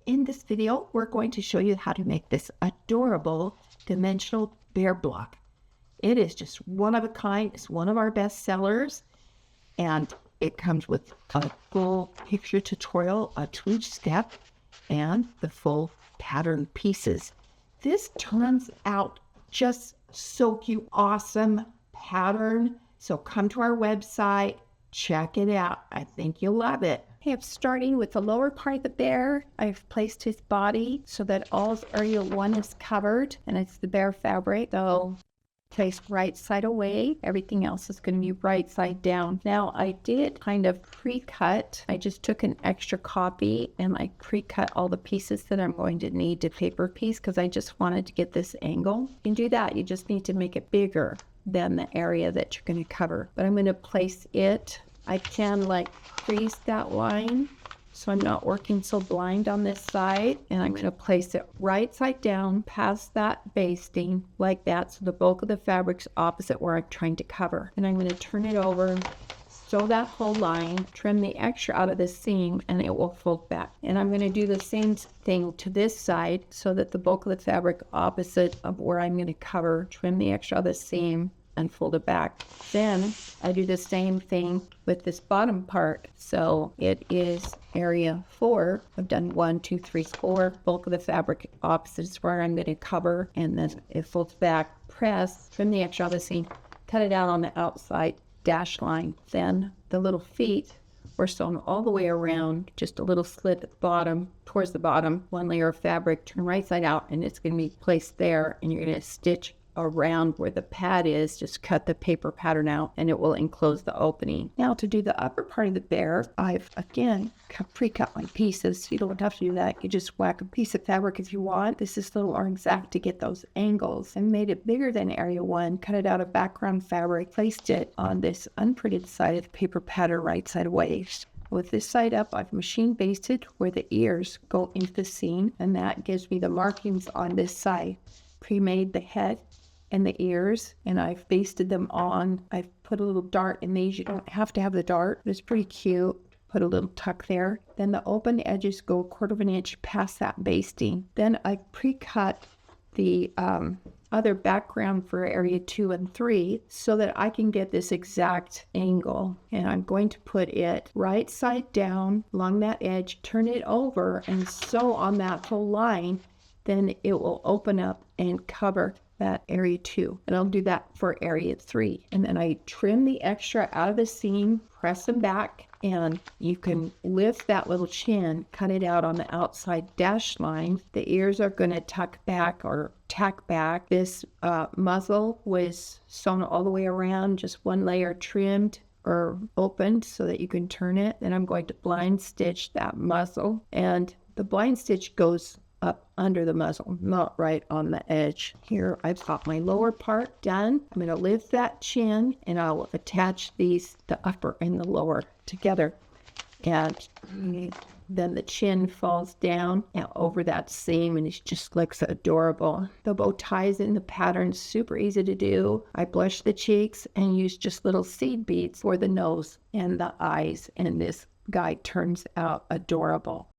In this video, we're going to show you how to make this adorable dimensional bear block. It is just one of a kind. It's one of our best sellers, and it comes with a full picture tutorial to each step and the full pattern pieces. This turns out just so cute, awesome pattern. So come to our website, check it out. I think you'll love it. Okay, I'm starting with the lower part of the bear. I've placed his body so that all of area 1 is covered, and it's the bear fabric. So place right side away. Everything else is going to be right side down. Now I did kind of pre-cut. I just took an extra copy and I pre-cut all the pieces that I'm going to need to paper piece because I just wanted to get this angle. You can do that. You just need to make it bigger than the area that you're going to cover. But I'm going to place it. I can like crease that line so I'm not working so blind on this side, and I'm going to place it right side down past that basting like that, so the bulk of the fabric's opposite where I'm trying to cover. And I'm going to turn it over, sew that whole line, trim the extra out of the seam, and it will fold back. And I'm going to do the same thing to this side so that the bulk of the fabric opposite of where I'm going to cover, trim the extra out of the seam, and fold it back. Then I do the same thing with this bottom part. So it is area 4. I've done 1, 2, 3, 4. Bulk of the fabric opposite is where I'm going to cover, and then it folds back, press, trim the extra out of the seam, cut it out on the outside dash line. Then the little feet were sewn all the way around, just a little slit at the bottom, towards the bottom, 1 layer of fabric, turn right side out, and it's going to be placed there, and you're going to stitch around where the pad is. Just cut the paper pattern out and it will enclose the opening. Now to do the upper part of the bear, I've again pre-cut my pieces. You don't have to do that. You just whack a piece of fabric if you want. This is a little more exact to get those angles. I made it bigger than area 1, cut it out of background fabric, placed it on this unprinted side of the paper pattern right side away. With this side up, I've machine basted where the ears go into the seam, and that gives me the markings on this side. Pre-made the head and the ears, and I've basted them on. I've put a little dart in these. You don't have to have the dart, but it's pretty cute. Put a little tuck there. Then the open edges go 1/4 inch past that basting. Then I pre-cut the other background for area 2 and 3 so that I can get this exact angle. And I'm going to put it right side down along that edge, turn it over, and sew on that whole line. Then it will open up and cover that area 2. And I'll do that for area 3. And then I trim the extra out of the seam, press them back, and you can lift that little chin, cut it out on the outside dash line. The ears are going to tuck back or tack back. This muzzle was sewn all the way around, just 1 layer trimmed or opened so that you can turn it. Then I'm going to blind stitch that muzzle, and the blind stitch goes up under the muzzle, not right on the edge. Here I've got my lower part done. I'm going to lift that chin and I'll attach these, the upper and the lower, together. And then the chin falls down and over that seam, and it just looks adorable. The bow ties in the pattern, super easy to do. I blush the cheeks and use just little seed beads for the nose and the eyes, and this guy turns out adorable.